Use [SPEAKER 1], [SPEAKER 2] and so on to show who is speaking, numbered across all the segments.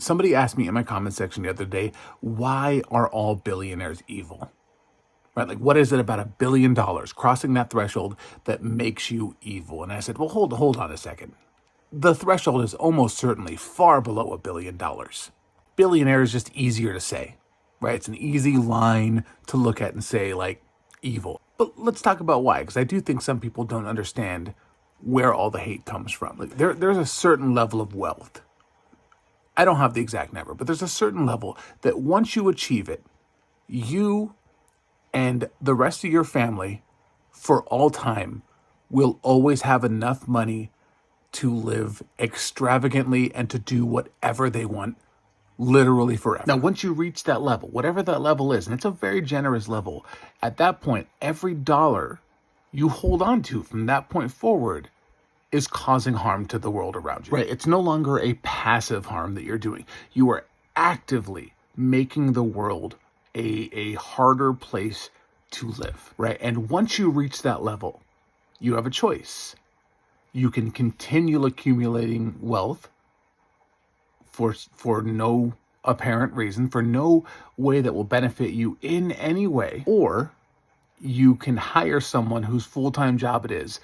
[SPEAKER 1] Somebody asked me in my comment section the other day, why are all billionaires evil? Right? Like, what is it about $1 billion crossing that threshold that makes you evil? And I said, well, hold on a second. The threshold is almost certainly far below $1 billion. Billionaire is just easier to say, right? It's an easy line to look at and say, like, evil. But let's talk about why, because I do think some people don't understand where all the hate comes from. Like, there's a certain level of wealth. I don't have the exact number, but there's a certain level that once you achieve it, you and the rest of your family for all time will always have enough money to live extravagantly and to do whatever they want, literally forever. Now, once you reach that level, whatever that level is, and it's a very generous level, at that point, every dollar you hold on to from that point forward is causing harm to the world around you, right? It's no longer a passive harm that you're doing. You are actively making the world a harder place to live, right? And once you reach that level, you have a choice. You can continue accumulating wealth for no apparent reason, for no way that will benefit you in any way, or you can hire someone whose full-time job it is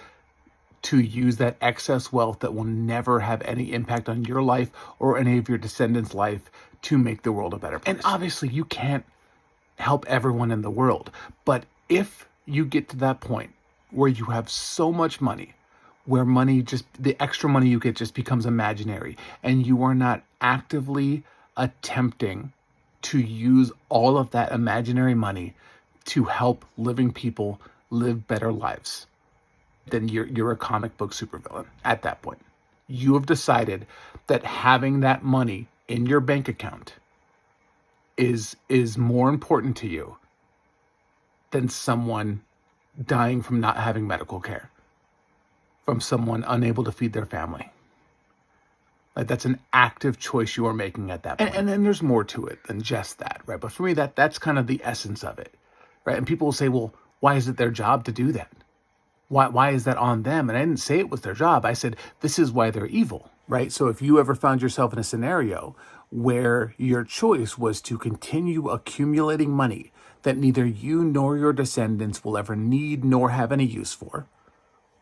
[SPEAKER 1] to use that excess wealth that will never have any impact on your life or any of your descendants' life to make the world a better place. And obviously you can't help everyone in the world, but if you get to that point where you have so much money, where money just, the extra money you get just becomes imaginary, and you are not actively attempting to use all of that imaginary money to help living people live better lives, then you're a comic book supervillain at that point. You have decided that having that money in your bank account is more important to you than someone dying from not having medical care, from someone unable to feed their family. Like, that's an active choice you are making at that point. And then there's more to it than just that, right? But for me, that's kind of the essence of it, right? And people will say, well, why is it their job to do that? Why is that on them? And I didn't say it was their job. I said, this is why they're evil, right? So if you ever found yourself in a scenario where your choice was to continue accumulating money that neither you nor your descendants will ever need nor have any use for,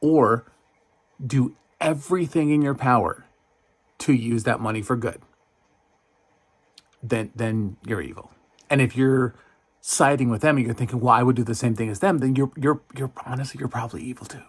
[SPEAKER 1] or do everything in your power to use that money for good, then you're evil. And if you're siding with them and you're thinking, well, I would do the same thing as them, then you're honestly, you're probably evil too.